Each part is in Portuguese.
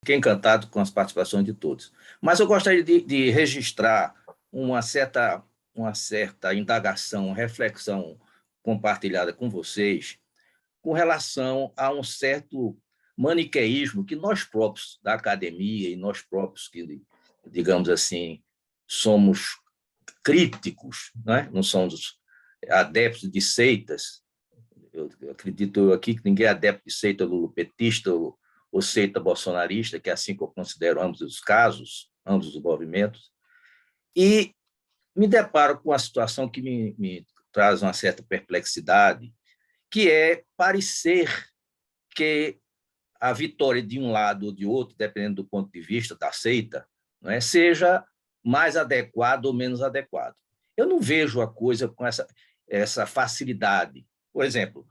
Fiquei encantado com as participações de todos. Mas eu gostaria de registrar uma certa indagação, reflexão compartilhada com vocês com relação a um certo maniqueísmo que nós próprios da academia e nós próprios que, digamos assim, somos críticos, não somos adeptos de seitas. Eu acredito aqui que ninguém é adepto de seita lulopetista ou seita bolsonarista, que é assim que eu considero ambos os casos, ambos os movimentos, e me deparo com uma situação que me traz uma certa perplexidade, que é parecer que a vitória de um lado ou de outro, dependendo do ponto de vista da seita, seja mais adequado ou menos adequado. Eu não vejo a coisa com essa facilidade. Por exemplo,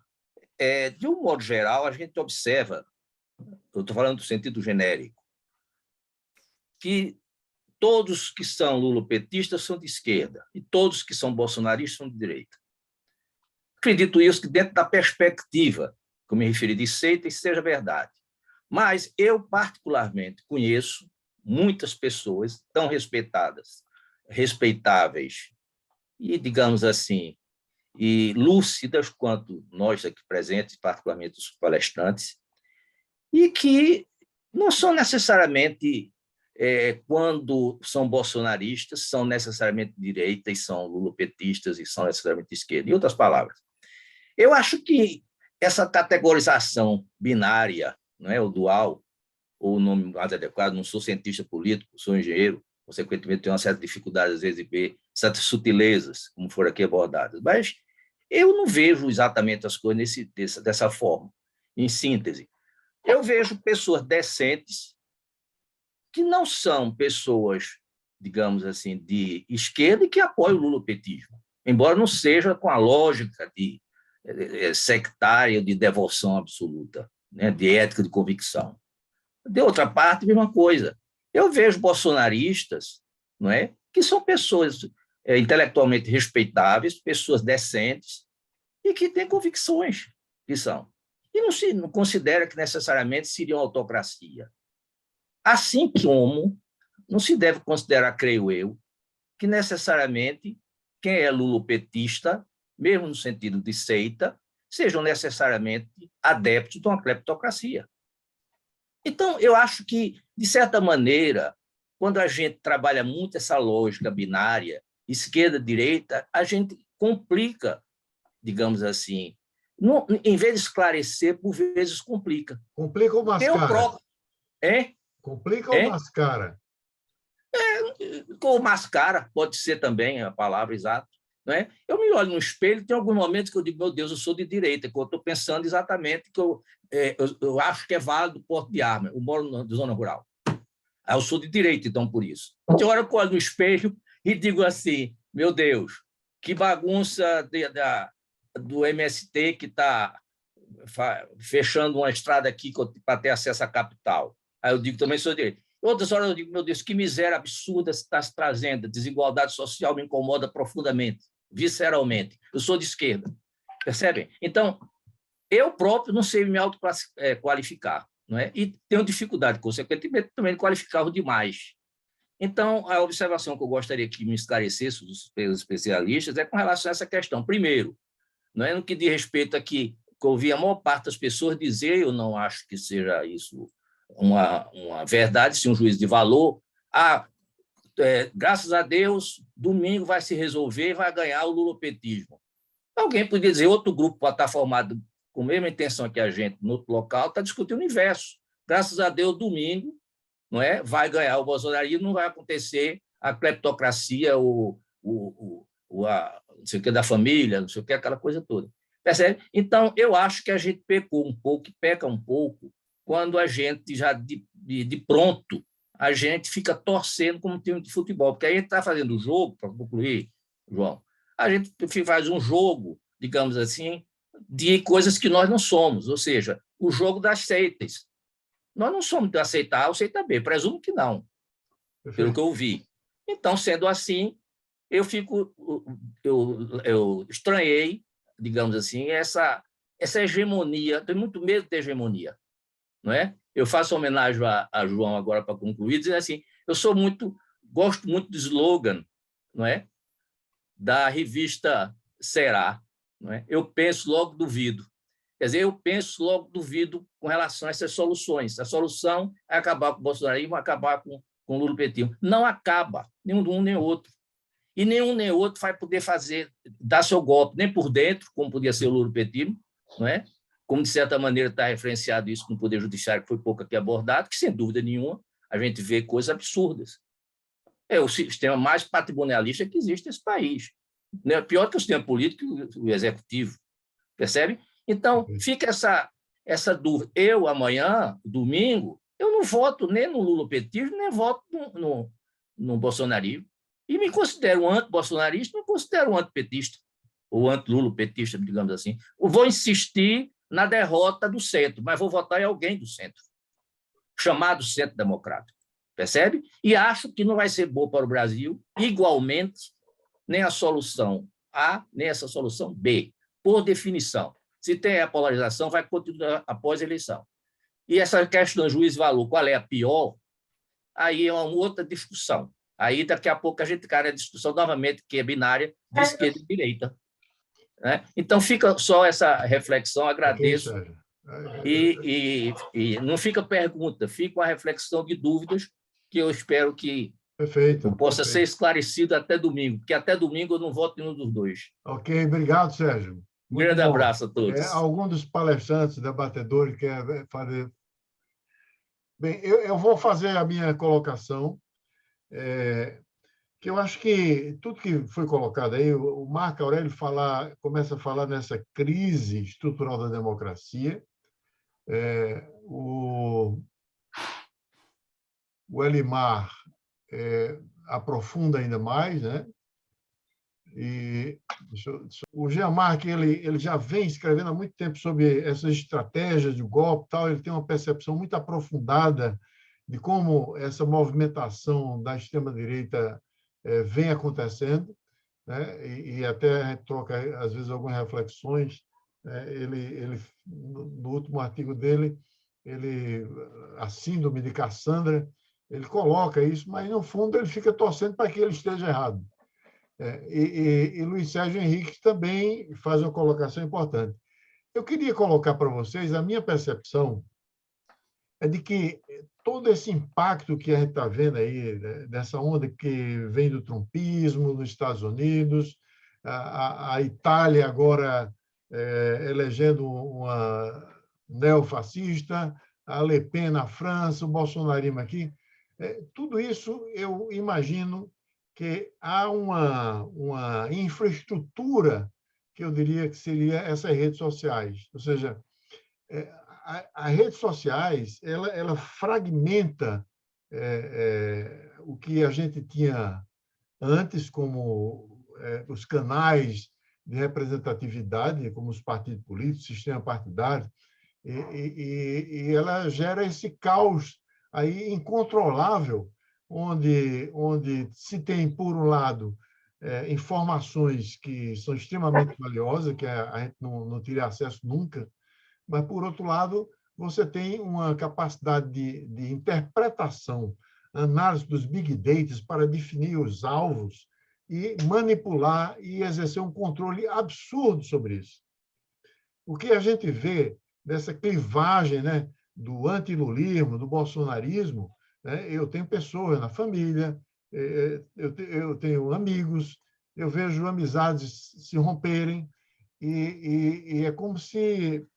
de um modo geral, a gente observa, eu estou falando do sentido genérico, que todos que são lulopetistas são de esquerda e todos que são bolsonaristas são de direita. Acredito isso que dentro da perspectiva, que eu me referi de seita, isso seja verdade. Mas eu, particularmente, conheço muitas pessoas tão respeitáveis e, digamos assim, e lúcidas quanto nós aqui presentes, particularmente os palestrantes, e que não são necessariamente, quando são bolsonaristas, são necessariamente de direita e são lulopetistas e são necessariamente de esquerda. Em outras palavras, eu acho que essa categorização binária, ou dual, ou o nome mais adequado, não sou cientista político, sou engenheiro, consequentemente tenho uma certa dificuldade, às vezes, de ver certas sutilezas, como foram aqui abordadas, mas eu não vejo exatamente as coisas dessa forma. Em síntese, eu vejo pessoas decentes que não são pessoas, digamos assim, de esquerda e que apoiam o lulopetismo, embora não seja com a lógica de sectária, de devoção absoluta, de ética de convicção. De outra parte, a mesma coisa. Eu vejo bolsonaristas, que são pessoas intelectualmente respeitáveis, pessoas decentes e que têm convicções que são. E não considera que necessariamente seria uma autocracia. Assim como não se deve considerar, creio eu, que necessariamente quem é lulopetista, mesmo no sentido de seita, sejam necessariamente adeptos de uma cleptocracia. Então, eu acho que, de certa maneira, quando a gente trabalha muito essa lógica binária, esquerda-direita, a gente complica, digamos assim, em vez de esclarecer, por vezes complica. Complica ou mascara? Complica ou mascara? Ou mascara, pode ser também a palavra exata. Eu me olho no espelho, tem alguns momentos que eu digo, meu Deus, eu sou de direita, que eu estou pensando exatamente que eu acho que é válido o porte de arma. Eu moro na zona rural. Aí eu sou de direita, então, por isso. Tem hora que eu olho no espelho e digo assim, meu Deus, que bagunça do MST que está fechando uma estrada aqui para ter acesso à capital. Aí eu digo, também sou de direita. Outras horas eu digo, meu Deus, que miséria absurda está se trazendo, a desigualdade social me incomoda profundamente, visceralmente. Eu sou de esquerda, percebem? Então, eu próprio não sei me autoqualificar, e tenho dificuldade, consequentemente, também de qualificar o demais. Então, a observação que eu gostaria que me esclarecesse dos especialistas é com relação a essa questão. Primeiro, no que diz respeito aqui, que eu ouvi a maior parte das pessoas dizer, eu não acho que seja isso uma verdade, se um juízo de valor, graças a Deus, domingo vai se resolver, vai ganhar o lulopetismo. Alguém poderia dizer, outro grupo pode estar formado com a mesma intenção que a gente, no outro local, está discutindo o inverso. Graças a Deus, domingo, vai ganhar o bolsonarismo, não vai acontecer a cleptocracia, não sei o que da família, não sei o que, aquela coisa toda. Percebe? Então, eu acho que a gente pecou um pouco, peca um pouco, quando a gente já, de pronto, a gente fica torcendo como time de futebol, porque aí a gente está fazendo o jogo, para concluir, João, a gente faz um jogo, digamos assim, de coisas que nós não somos, ou seja, o jogo das seitas. Nós não somos de aceitar A ou aceitar B, presumo que não, pelo que eu vi. Então, sendo assim, eu estranhei, digamos assim, essa hegemonia, tenho muito medo de hegemonia, Eu faço homenagem a João agora para concluir, dizendo assim, gosto muito do slogan, não é? Da revista Será, não é? Eu penso, logo duvido. Quer dizer, eu penso, logo duvido com relação a essas soluções. A solução é acabar com o bolsonarismo, acabar com o lulopetismo. Não acaba, nenhum nem outro. E nenhum nem outro vai poder dar seu golpe, nem por dentro, como podia ser o lulopetismo, não é? Como, de certa maneira, está referenciado isso com o Poder Judiciário, que foi pouco aqui abordado, que, sem dúvida nenhuma, a gente vê coisas absurdas. É o sistema mais patrimonialista que existe nesse país. Né? Pior que o sistema político e o executivo. Percebe? Então, fica essa dúvida. Eu, amanhã, domingo, eu não voto nem no lulopetismo, nem voto no bolsonarismo. E me considero um anti-bolsonarista, me considero um antipetista, ou anti-lulopetista, digamos assim. Eu vou insistir na derrota do centro, mas vou votar em alguém do centro, chamado Centro Democrático. Percebe? E acho que não vai ser bom para o Brasil, igualmente, nem a solução A, nem essa solução B, por definição. Se tem a polarização, vai continuar após a eleição. E essa questão do juízo-valor, qual é a pior, aí é uma outra discussão. Aí, daqui a pouco, a gente cai na discussão novamente, que é binária, de esquerda e direita. Né? Então, fica só essa reflexão, agradeço. E não fica pergunta, fica uma reflexão de dúvidas que eu espero que possa ser esclarecido até domingo, porque até domingo eu não voto em nenhum dos dois. Ok, obrigado, Sérgio. Um grande abraço a todos. Algum dos palestrantes, debatedores, quer fazer... Bem, eu vou fazer a minha colocação, que eu acho que tudo que foi colocado aí, o Marco Aurélio começa a falar nessa crise estrutural da democracia, o Elimar aprofunda ainda mais, né? E o Jean-Marc, ele já vem escrevendo há muito tempo sobre essas estratégias de golpe, tal. Ele tem uma percepção muito aprofundada de como essa movimentação da extrema-direita vem acontecendo, né? E até a gente troca, às vezes, algumas reflexões. Ele, no último artigo dele, a síndrome de Cassandra, ele coloca isso, mas, no fundo, ele fica torcendo para que ele esteja errado. E Luiz Sérgio Henrique também faz uma colocação importante. Eu queria colocar para vocês, a minha percepção é de que todo esse impacto que a gente está vendo aí, dessa onda que vem do trumpismo nos Estados Unidos, a Itália agora elegendo uma neofascista, a Le Pen na França, o bolsonarismo aqui, tudo isso eu imagino que há uma infraestrutura que eu diria que seria essas redes sociais. Ou seja, as redes sociais ela fragmenta o que a gente tinha antes como os canais de representatividade, como os partidos políticos, o sistema partidário, e ela gera esse caos aí incontrolável, onde se tem, por um lado, informações que são extremamente valiosas, que a gente não teria acesso nunca, mas, por outro lado, você tem uma capacidade de interpretação, análise dos big data para definir os alvos e manipular e exercer um controle absurdo sobre isso. O que a gente vê dessa clivagem, né, do antilulismo, do bolsonarismo, né, eu tenho pessoas na família, eu tenho amigos, eu vejo amizades se romperem, e é como se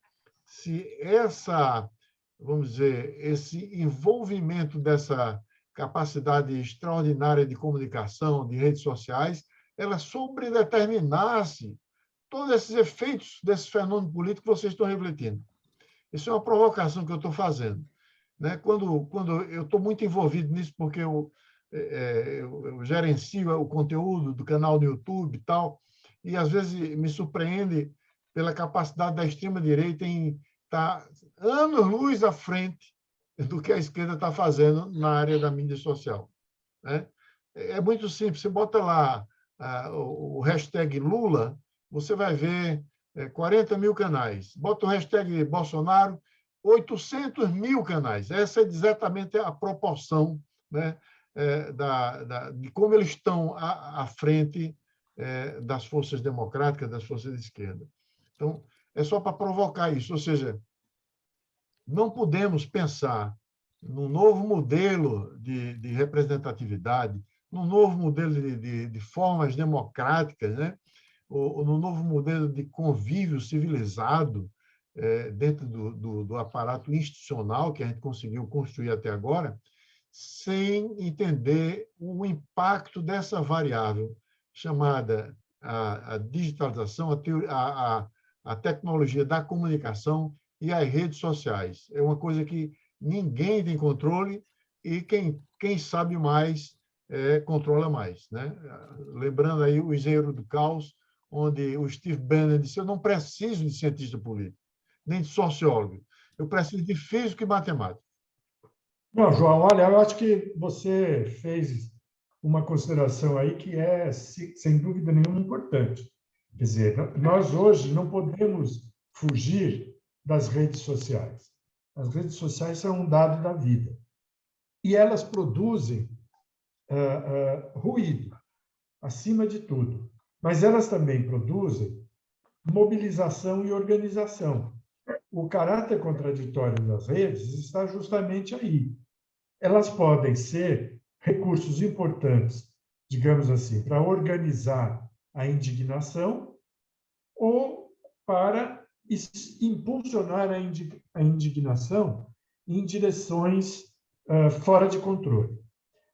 vamos dizer, esse envolvimento dessa capacidade extraordinária de comunicação, de redes sociais, ela sobredeterminasse todos esses efeitos desse fenômeno político que vocês estão refletindo. Isso é uma provocação que eu estou fazendo. Né? Quando eu estou muito envolvido nisso, porque eu gerencio o conteúdo do canal do YouTube e tal, e às vezes me surpreende pela capacidade da extrema-direita em estar anos-luz à frente do que a esquerda está fazendo na área da mídia social. Né? É muito simples. Você bota lá o hashtag Lula, você vai ver 40 mil canais. Bota o hashtag Bolsonaro, 800 mil canais. Essa é exatamente a proporção, né, de como eles estão à frente das forças democráticas, das forças de esquerda. Então, é só para provocar isso. Ou seja, não podemos pensar num novo modelo de representatividade, num novo modelo de formas democráticas, né? Ou num novo modelo de convívio civilizado dentro do aparato institucional que a gente conseguiu construir até agora, sem entender o impacto dessa variável chamada a digitalização, a tecnologia da comunicação e as redes sociais. É uma coisa que ninguém tem controle e quem sabe mais controla mais, né? Lembrando aí o Engenheiro do Caos, onde o Steve Bannon disse: eu não preciso de cientista político, nem de sociólogo, eu preciso de físico e matemático. Não, João, olha, eu acho que você fez uma consideração aí que é, sem dúvida nenhuma, importante. Quer dizer, nós hoje não podemos fugir das redes sociais. As redes sociais são um dado da vida. E elas produzem ruído, acima de tudo. Mas elas também produzem mobilização e organização. O caráter contraditório das redes está justamente aí. Elas podem ser recursos importantes, digamos assim, para organizar a indignação ou para impulsionar a indignação em direções fora de controle.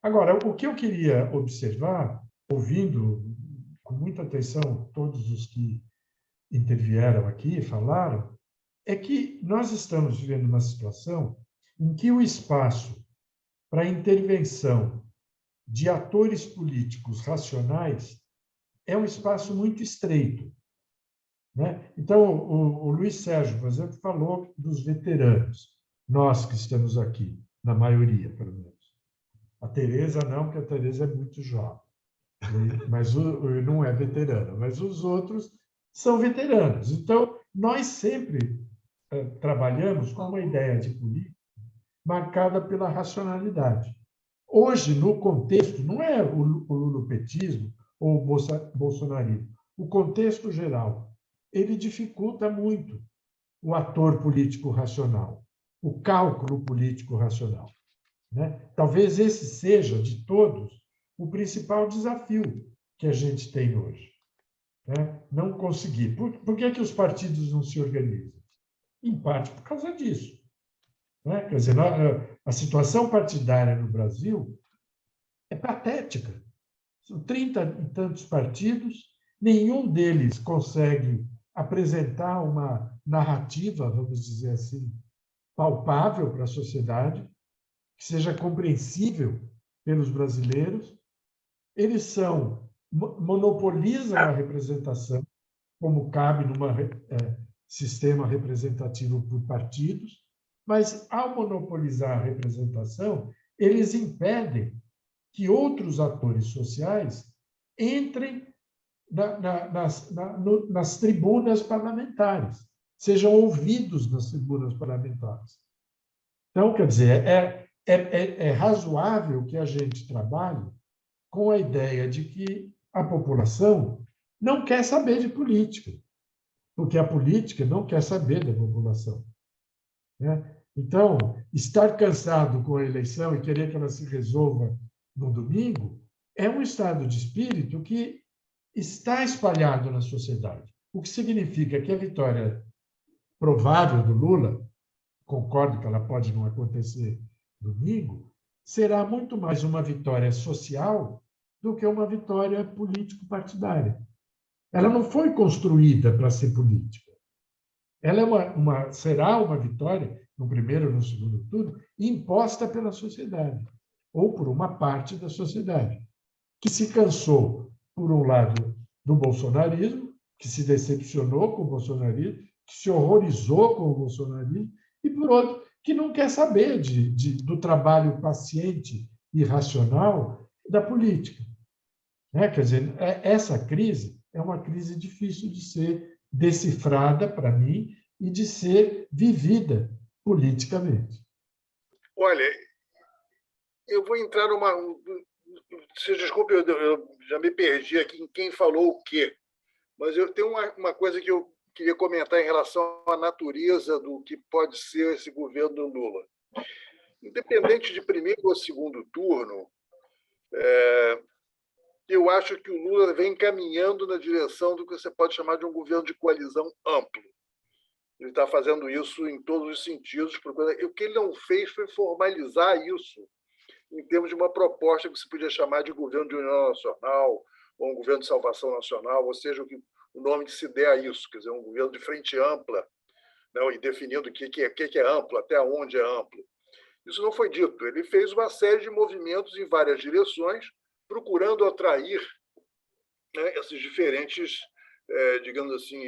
Agora, o que eu queria observar, ouvindo com muita atenção todos os que intervieram aqui e falaram, é que nós estamos vivendo uma situação em que o espaço para a intervenção de atores políticos racionais é um espaço muito estreito, né? Então, o Luiz Sérgio, por exemplo, falou dos veteranos, nós que estamos aqui, na maioria, pelo menos. A Tereza não, porque a Tereza é muito jovem, mas não é veterana, mas os outros são veteranos. Então, nós sempre trabalhamos com uma ideia de política marcada pela racionalidade. Hoje, no contexto, não é o lulopetismo ou o bolsonarismo, o contexto geral, ele dificulta muito o ator político racional, o cálculo político racional, né? Talvez esse seja, de todos, o principal desafio que a gente tem hoje, né? Não conseguir. Por que os partidos não se organizam? Em parte por causa disso, né? Quer dizer, a situação partidária no Brasil é patética. São 30 e tantos partidos, nenhum deles consegue apresentar uma narrativa, vamos dizer assim, palpável para a sociedade, que seja compreensível pelos brasileiros. Eles monopolizam a representação, como cabe num sistema representativo por partidos, mas, ao monopolizar a representação, eles impedem que outros atores sociais entrem nas tribunas parlamentares, sejam ouvidos nas tribunas parlamentares. Então, quer dizer, é razoável que a gente trabalhe com a ideia de que a população não quer saber de política, porque a política não quer saber da população, né? Então, estar cansado com a eleição e querer que ela se resolva no domingo é um estado de espírito que está espalhado na sociedade, o que significa que a vitória provável do Lula, concordo que ela pode não acontecer domingo, será muito mais uma vitória social do que uma vitória político-partidária. Ela não foi construída para ser política. Ela será uma vitória, no primeiro ou no segundo turno, imposta pela sociedade, ou por uma parte da sociedade, que se cansou, por um lado, do bolsonarismo, que se decepcionou com o bolsonarismo, que se horrorizou com o bolsonarismo, e, por outro, que não quer saber do trabalho paciente e racional da política, né? Quer dizer, essa crise é uma crise difícil de ser decifrada, para mim, e de ser vivida politicamente. Olha, eu vou entrar numa... Se desculpe, eu já me perdi aqui em quem falou o quê, mas eu tenho uma coisa que eu queria comentar em relação à natureza do que pode ser esse governo do Lula. Independente de primeiro ou segundo turno, eu acho que o Lula vem caminhando na direção do que você pode chamar de um governo de coalizão amplo. Ele está fazendo isso em todos os sentidos. O que ele não fez foi formalizar isso em termos de uma proposta que se podia chamar de governo de união nacional ou um governo de salvação nacional, ou seja, o nome que se der a isso, quer dizer, um governo de frente ampla, né, e definindo o que é amplo, até onde é amplo. Isso não foi dito. Ele fez uma série de movimentos em várias direções, procurando atrair, né, esses diferentes, digamos assim,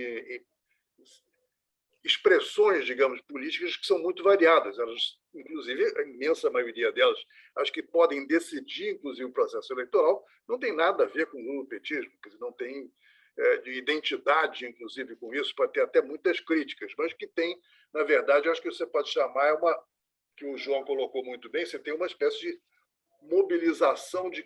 expressões, digamos, políticas que são muito variadas. Elas, inclusive, a imensa maioria delas, as que podem decidir, inclusive, o processo eleitoral, não tem nada a ver com o lulopetismo, quer dizer, não tem de identidade, inclusive, com isso, pode ter até muitas críticas, mas que tem, na verdade, acho que você pode chamar, que o João colocou muito bem, você tem uma espécie de mobilização, de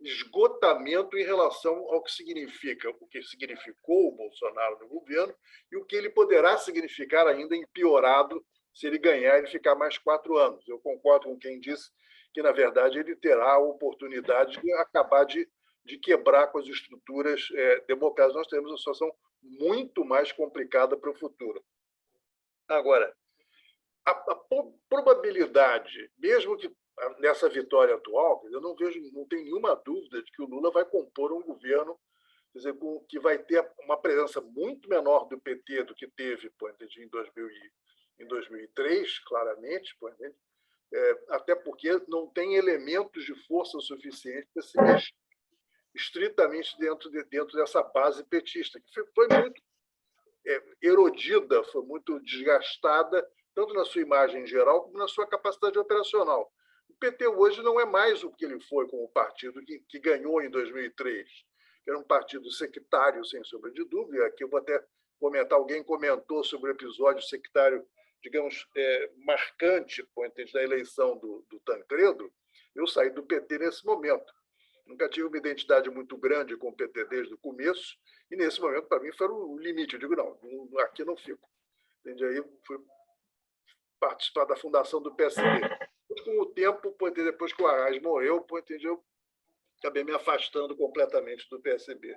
esgotamento em relação ao que significa, o que significou o Bolsonaro no governo e o que ele poderá significar ainda empiorado se ele ganhar e ficar mais 4 anos. Eu concordo com quem disse que, na verdade, ele terá a oportunidade de acabar de quebrar com as estruturas democráticas. Nós temos uma situação muito mais complicada para o futuro. Agora, a probabilidade, mesmo que nessa vitória atual, eu não tenho nenhuma dúvida de que o Lula vai compor um governo, quer dizer, que vai ter uma presença muito menor do PT do que teve em 2003, claramente, até porque não tem elementos de força suficiente para se mexer estritamente dentro dessa base petista, que foi muito erodida, foi muito desgastada, tanto na sua imagem geral como na sua capacidade operacional. O PT hoje não é mais o que ele foi como partido que ganhou em 2003, que era um partido sectário, sem sombra de dúvida. Aqui eu vou até comentar, alguém comentou sobre o episódio sectário, digamos, marcante da eleição do Tancredo. Eu saí do PT nesse momento. Nunca tive uma identidade muito grande com o PT desde o começo, e nesse momento, para mim, foi o limite. Eu digo, não, aqui não fico. Entende? Aí fui participar da fundação do PSB. Com o tempo, depois que o Arraes morreu, eu acabei me afastando completamente do PSB.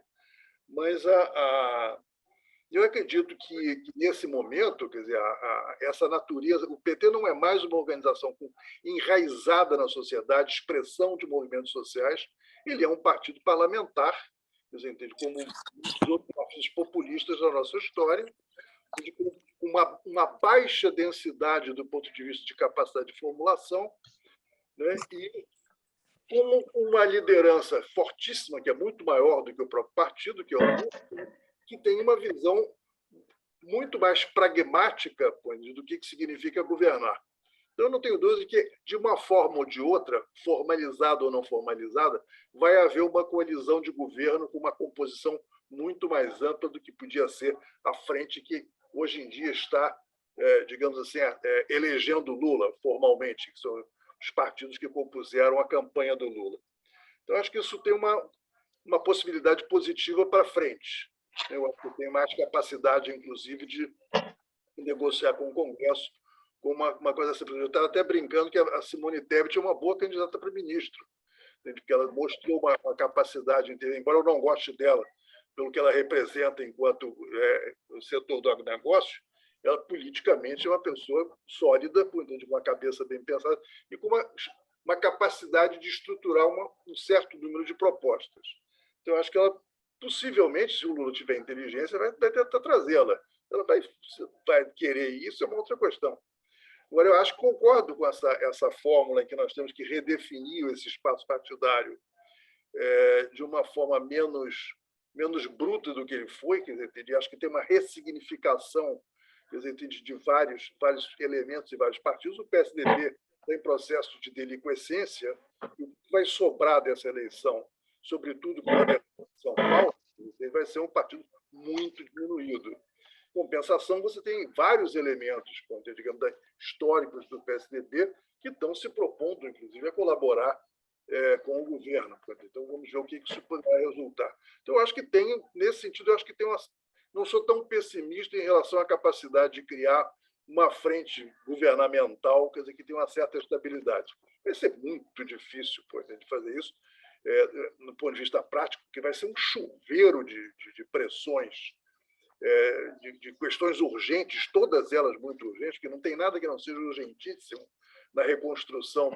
Mas eu acredito que nesse momento, quer dizer, essa natureza, o PT não é mais uma organização enraizada na sociedade, expressão de movimentos sociais, ele é um partido parlamentar, quer dizer, entende, como os outros partidos populistas da nossa história, com uma baixa densidade do ponto de vista de capacidade de formulação, né, e com uma liderança fortíssima, que é muito maior do que o próprio partido, que é o Lula, que tem uma visão muito mais pragmática do que significa governar. Então, eu não tenho dúvida de que, de uma forma ou de outra, formalizada ou não formalizada, vai haver uma coalizão de governo com uma composição muito mais ampla do que podia ser a frente que, hoje em dia, está, digamos assim, elegendo Lula formalmente, que são os partidos que compuseram a campanha do Lula. Então, acho que isso tem uma possibilidade positiva para frente. Eu acho que tem mais capacidade, inclusive, de negociar com o Congresso com uma coisa assim. Eu estava até brincando que a Simone Tebet é uma boa candidata para ministro, porque ela mostrou uma capacidade, embora eu não goste dela, pelo que ela representa enquanto o setor do agronegócio, ela politicamente é uma pessoa sólida, com uma cabeça bem pensada e com uma capacidade de estruturar um certo número de propostas. Então, acho que ela, possivelmente, se o Lula tiver inteligência, vai tentar trazê-la. Ela vai querer isso, é uma outra questão. Agora, eu acho que concordo com essa fórmula em que nós temos que redefinir esse espaço partidário de uma forma menos bruta do que ele foi. Quer dizer, acho que tem uma ressignificação, quer dizer, de vários elementos e vários partidos. O PSDB está em processo de deliquescência, e o que vai sobrar dessa eleição, sobretudo com a eleição de São Paulo, vai ser um partido muito diminuído. compensação, você tem vários elementos, digamos, históricos do PSDB que estão se propondo, inclusive, a colaborar com o governo. Então, vamos ver o que isso poderá resultar. Então, eu acho que tem, nesse sentido, eu acho que tem não sou tão pessimista em relação à capacidade de criar uma frente governamental, quer dizer, que tem uma certa estabilidade. Vai ser muito difícil, de fazer isso, no ponto de vista prático, porque vai ser um chuveiro de pressões, de questões urgentes, todas elas muito urgentes, que não tem nada que não seja urgentíssimo na reconstrução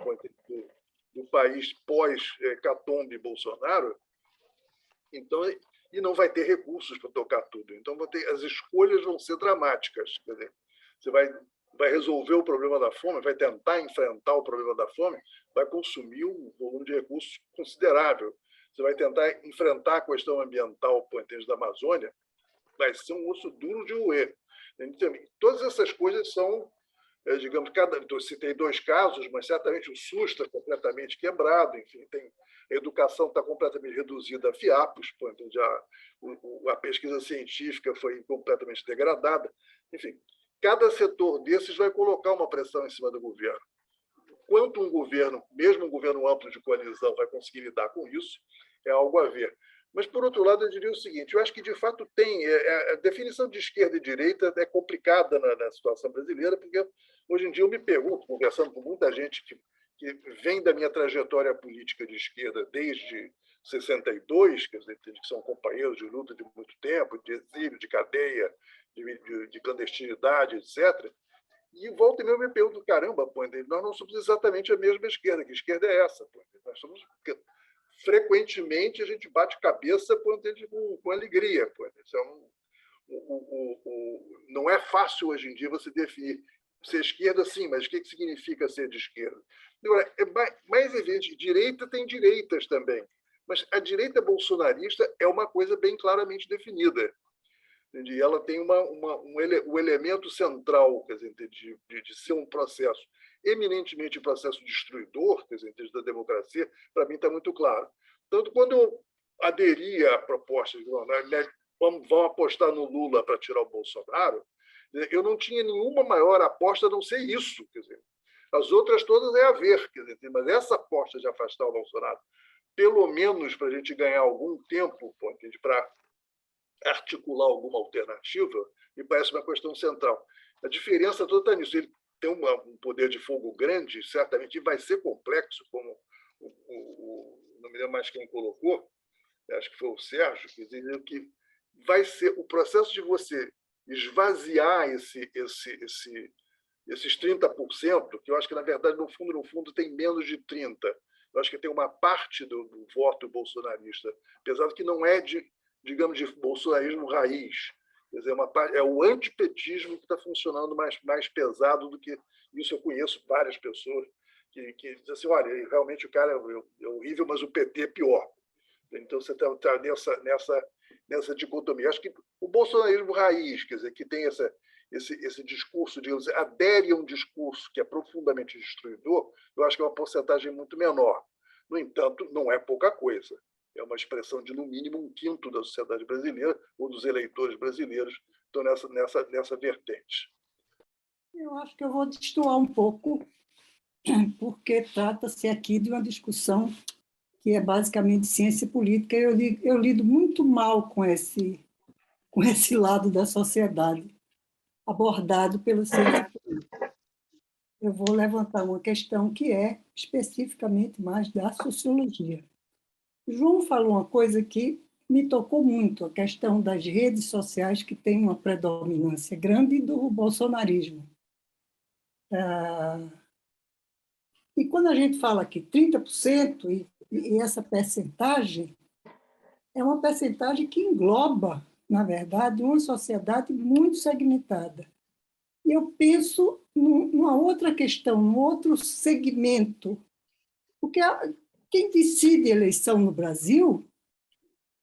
do país pós-Catombe Bolsonaro. Então, e não vai ter recursos para tocar tudo. Então, as escolhas vão ser dramáticas. Quer dizer, você vai resolver o problema da fome, vai tentar enfrentar o problema da fome, vai consumir um volume de recursos considerável. Você vai tentar enfrentar a questão ambiental da Amazônia, vai ser um osso duro de roer. Então, todas essas coisas são, digamos, eu citei 2 casos, mas certamente o SUS está completamente quebrado, enfim, a educação está completamente reduzida a fiapos, a pesquisa científica foi completamente degradada. Enfim, cada setor desses vai colocar uma pressão em cima do governo. Quanto um governo, mesmo um governo amplo de coalizão, vai conseguir lidar com isso, é algo a ver. Mas, por outro lado, eu diria o seguinte, eu acho que, de fato, a definição de esquerda e direita é complicada na situação brasileira, porque, hoje em dia, eu me pergunto, conversando com muita gente que vem da minha trajetória política de esquerda desde 62, quer dizer, que são companheiros de luta de muito tempo, de exílio, de cadeia, de clandestinidade, etc., e volta e meia eu me pergunto, caramba, nós não somos exatamente a mesma esquerda, que esquerda é essa? Nós somos... Frequentemente, a gente bate cabeça com alegria. Não é fácil, hoje em dia, você definir ser esquerda, sim, mas o que significa ser de esquerda? Agora, é mais evidente, direita tem direitas também, mas a direita bolsonarista é uma coisa bem claramente definida. E ela tem um elemento central, quer dizer, de ser um processo eminentemente processo destruidor, quer dizer, da democracia, para mim está muito claro. Tanto quando eu aderi à proposta de vamos apostar no Lula para tirar o Bolsonaro, eu não tinha nenhuma maior aposta a não ser isso. Quer dizer, as outras todas é a ver, quer dizer, mas essa aposta de afastar o Bolsonaro, pelo menos para a gente ganhar algum tempo para articular alguma alternativa, me parece uma questão central. A diferença toda está nisso. Ele tem um poder de fogo grande, certamente vai ser complexo, como não me lembro mais quem colocou, acho que foi o Sérgio, quer dizer, que vai ser o processo de você esvaziar esses 30%, que eu acho que, na verdade, no fundo, tem menos de 30%. Eu acho que tem uma parte do voto bolsonarista, apesar de que não é digamos, de bolsonarismo raiz. Quer dizer, é o antipetismo que está funcionando mais pesado do que isso. Eu conheço várias pessoas que dizem assim, olha, realmente o cara é horrível, mas o PT é pior. Então, você está nessa dicotomia. Acho que o bolsonarismo raiz, quer dizer, que tem esse discurso, digamos, adere a um discurso que é profundamente destruidor, eu acho que é uma porcentagem muito menor. No entanto, não é pouca coisa. É uma expressão de, no mínimo, 1/5 da sociedade brasileira ou dos eleitores brasileiros estão nessa vertente. Eu acho que eu vou destoar um pouco, porque trata-se aqui de uma discussão que é basicamente ciência política. Eu lido muito mal com esse lado da sociedade abordado pela ciência política. Eu vou levantar uma questão que é especificamente mais da sociologia. João falou uma coisa que me tocou muito, a questão das redes sociais, que tem uma predominância grande do bolsonarismo. E quando a gente fala que 30%, e essa percentagem, é uma percentagem que engloba, na verdade, uma sociedade muito segmentada. E eu penso numa outra questão, num outro segmento, porque quem decide a eleição no Brasil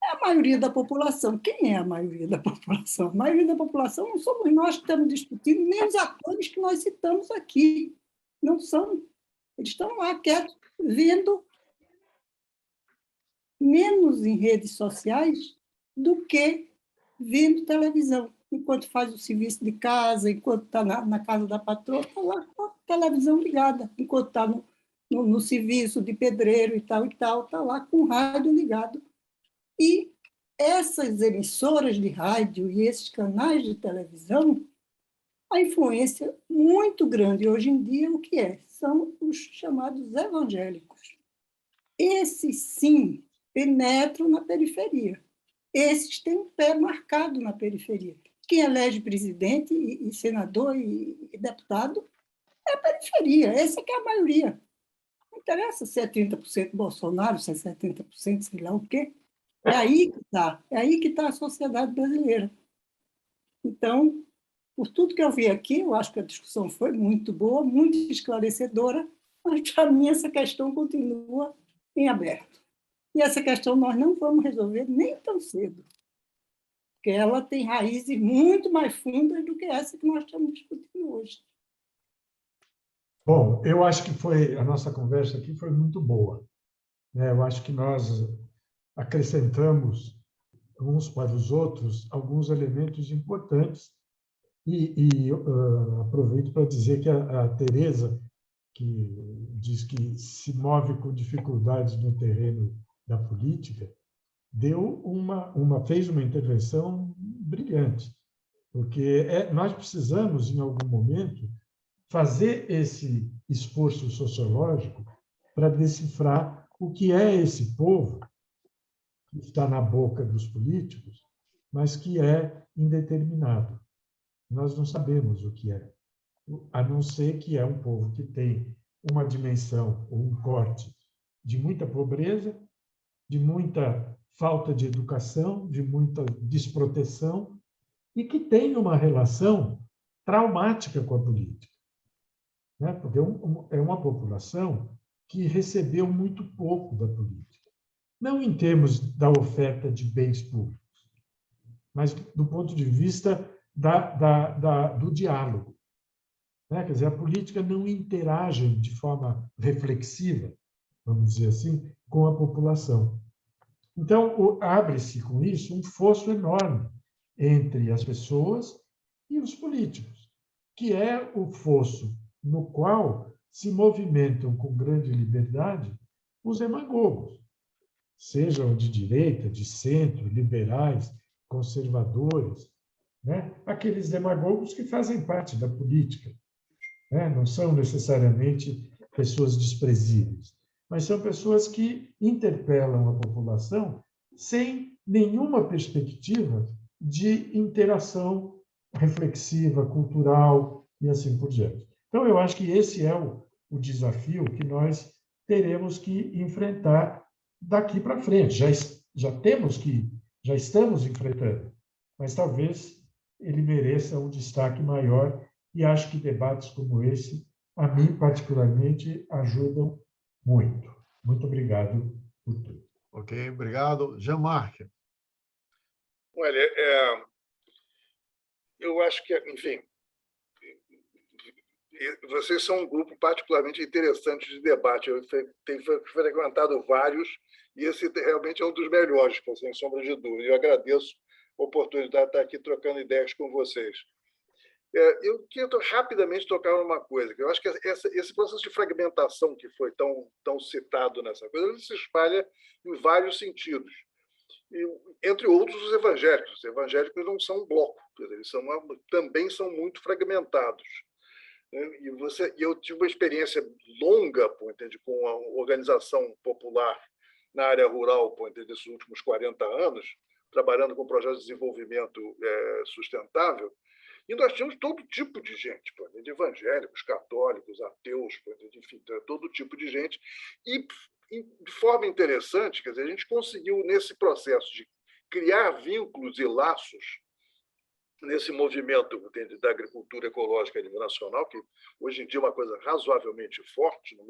é a maioria da população. Quem é a maioria da população? A maioria da população não somos nós que estamos discutindo, nem os atores que nós citamos aqui. Não são. Eles estão lá quietos, vendo menos em redes sociais do que vendo televisão. enquanto faz o serviço de casa, enquanto está na casa da patroa, está lá com a televisão ligada, enquanto está no serviço de pedreiro e tal, está lá com o rádio ligado. E essas emissoras de rádio e esses canais de televisão, a influência muito grande hoje em dia, o que é? São os chamados evangélicos. Esses, sim, penetram na periferia. Esses têm um pé marcado na periferia. Quem elege presidente e senador e deputado é a periferia. Essa que é a maioria. Não interessa se é 30% Bolsonaro, se é 70%, sei lá o quê. É aí que está a sociedade brasileira. Então, por tudo que eu vi aqui, eu acho que a discussão foi muito boa, muito esclarecedora, mas, para mim, essa questão continua em aberto. E essa questão nós não vamos resolver nem tão cedo, porque ela tem raízes muito mais fundas do que essa que nós estamos discutindo hoje. Bom, eu acho que a nossa conversa aqui foi muito boa, né? Eu acho que nós acrescentamos uns para os outros alguns elementos importantes e aproveito para dizer que a Tereza, que diz que se move com dificuldades no terreno da política, fez uma intervenção brilhante, porque nós precisamos, em algum momento, fazer esse esforço sociológico para decifrar o que é esse povo que está na boca dos políticos, mas que é indeterminado. Nós não sabemos o que é, a não ser que é um povo que tem uma dimensão ou um corte de muita pobreza, de muita falta de educação, de muita desproteção, e que tem uma relação traumática com a política, né? Porque é uma população que recebeu muito pouco da política, não em termos da oferta de bens públicos, mas do ponto de vista do diálogo, né? Quer dizer, a política não interage de forma reflexiva, vamos dizer assim, com a população. Então, abre-se com isso um fosso enorme entre as pessoas e os políticos, que é o fosso no qual se movimentam com grande liberdade os demagogos, sejam de direita, de centro, liberais, conservadores, né? Aqueles demagogos que fazem parte da política, né? Não são necessariamente pessoas desprezíveis, mas são pessoas que interpelam a população sem nenhuma perspectiva de interação reflexiva, cultural e assim por diante. Então, eu acho que esse é o desafio que nós teremos que enfrentar daqui para frente. Já estamos enfrentando, mas talvez ele mereça um destaque maior, e acho que debates como esse, a mim particularmente, ajudam muito. Muito obrigado por tudo. Ok, obrigado. Jean-Marc. Olha, eu acho que, enfim, vocês são um grupo particularmente interessante de debate. Eu tenho frequentado vários, e esse realmente é um dos melhores, sem sombra de dúvida. Eu agradeço a oportunidade de estar aqui trocando ideias com vocês. Eu queria rapidamente tocar numa coisa, que eu acho que esse processo de fragmentação que foi tão citado nessa coisa, ele se espalha em vários sentidos. E, entre outros, os evangélicos. Os evangélicos não são um bloco, eles também são muito fragmentados. E eu tive uma experiência longa, com a organização popular na área rural, desses últimos 40 anos, trabalhando com projetos de desenvolvimento sustentável, e nós tínhamos todo tipo de gente, de evangélicos, católicos, ateus, enfim, todo tipo de gente. E, de forma interessante, quer dizer, a gente conseguiu, nesse processo de criar vínculos e laços, nesse movimento da agricultura ecológica a nível nacional, que hoje em dia é uma coisa razoavelmente forte no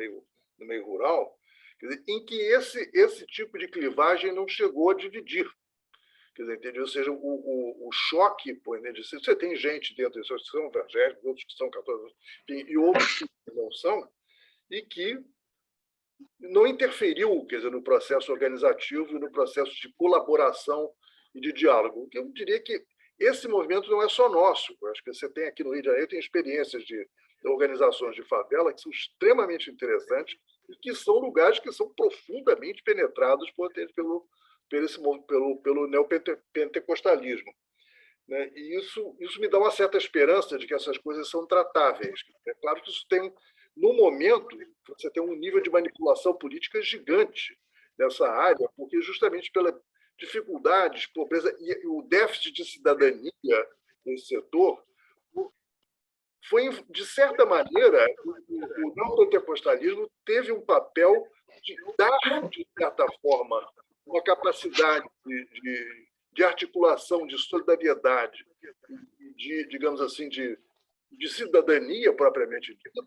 meio rural, quer dizer, em que esse tipo de clivagem não chegou a dividir. Quer dizer, entendeu? Ou seja, o choque, você tem gente dentro disso, que são evangélicos, outros que são católicos, e outros que não são, e que não interferiu, quer dizer, no processo organizativo e no processo de colaboração e de diálogo. Eu diria que esse movimento não é só nosso. Eu acho que você tem aqui no Rio de Janeiro, tem experiências de organizações de favela que são extremamente interessantes e que são lugares que são profundamente penetrados pelo neopentecostalismo. Né? E isso me dá uma certa esperança de que essas coisas são tratáveis. É claro que isso tem, no momento, você tem um nível de manipulação política gigante nessa área, porque justamente pela dificuldades, pobreza e o déficit de cidadania nesse setor, foi, de certa maneira, o neopentecostalismo teve um papel de dar, de certa forma, uma capacidade de articulação, de solidariedade, digamos assim, de cidadania propriamente dita,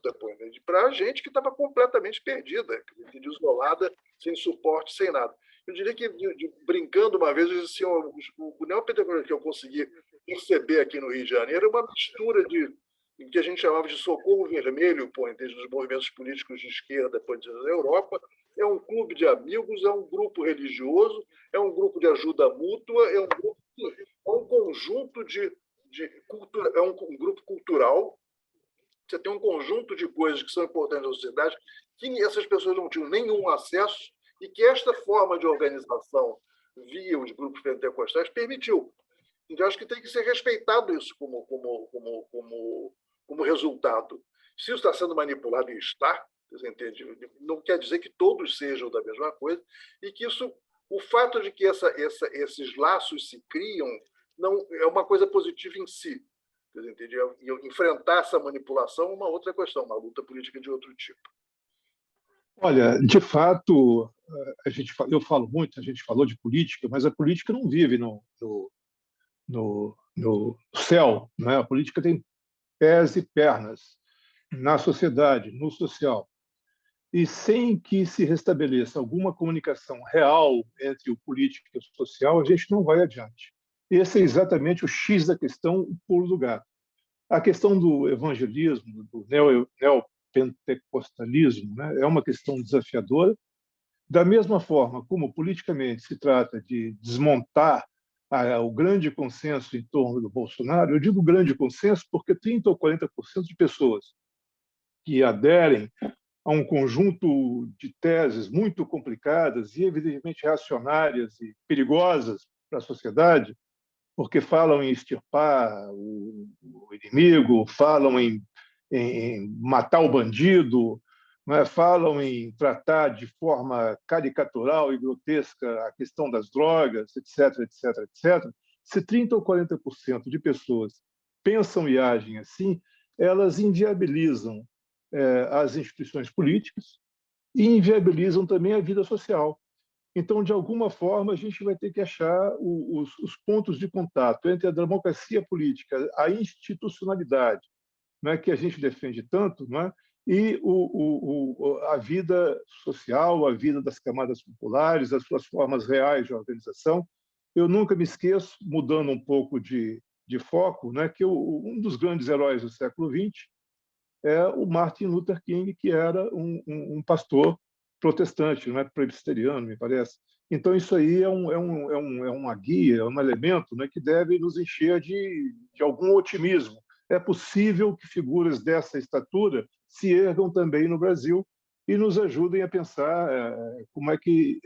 para a gente que estava completamente perdida, isolada, sem suporte, sem nada. Eu diria que, brincando uma vez, eu disse assim, o neopentecostalismo que eu consegui perceber aqui no Rio de Janeiro é uma mistura em que a gente chamava de socorro vermelho, dos movimentos políticos de esquerda na Europa. É um clube de amigos, é um grupo religioso, é um grupo de ajuda mútua, é um conjunto de cultura, é um grupo cultural. Você tem um conjunto de coisas que são importantes na sociedade que essas pessoas não tinham nenhum acesso e que esta forma de organização via os grupos pentecostais permitiu. Então, acho que tem que ser respeitado isso como resultado. Se isso está sendo manipulado, e está, não quer dizer que todos sejam da mesma coisa, e que o fato de que esses laços se criam não é uma coisa positiva em si. E enfrentar essa manipulação é uma outra questão, uma luta política de outro tipo. Olha, de fato, eu falo muito, a gente falou de política, mas a política não vive no céu, né? A política tem pés e pernas na sociedade, no social. E sem que se restabeleça alguma comunicação real entre o político e o social, a gente não vai adiante. Esse é exatamente o X da questão, o pulo do gato. A questão do evangelismo, do neopentecostalismo, né, é uma questão desafiadora. Da mesma forma como politicamente se trata de desmontar o grande consenso em torno do Bolsonaro, eu digo grande consenso porque 30% ou 40% de pessoas que aderem a um conjunto de teses muito complicadas e, evidentemente, reacionárias e perigosas para a sociedade, porque falam em extirpar o inimigo, falam em matar o bandido, né? Falam em tratar de forma caricatural e grotesca a questão das drogas, etc., etc., etc. Se 30% ou 40% de pessoas pensam e agem assim, elas inviabilizam as instituições políticas e inviabilizam também a vida social. Então, de alguma forma, a gente vai ter que achar os pontos de contato entre a democracia política, a institucionalidade, né, que a gente defende tanto, né, e a vida social, a vida das camadas populares, as suas formas reais de organização. Eu nunca me esqueço, mudando um pouco de foco, né, que um dos grandes heróis do século XX é o Martin Luther King, que era um pastor protestante, não é presbiteriano, me parece. Então, isso aí é uma guia, é um elemento, né, que deve nos encher de algum otimismo. É possível que figuras dessa estatura se ergam também no Brasil e nos ajudem a pensar como é que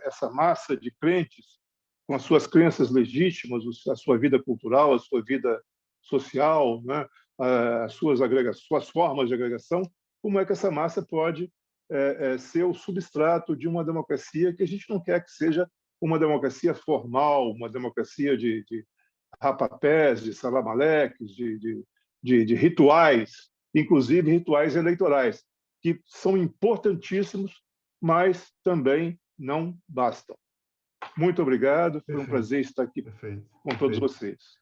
essa massa de crentes, com as suas crenças legítimas, a sua vida cultural, a sua vida social, né, as suas formas de agregação, como é que essa massa pode ser o substrato de uma democracia que a gente não quer que seja uma democracia formal, uma democracia de rapapés, de salamaleques, de rituais, inclusive rituais eleitorais, que são importantíssimos, mas também não bastam. Muito obrigado, foi um prazer estar aqui com todos vocês.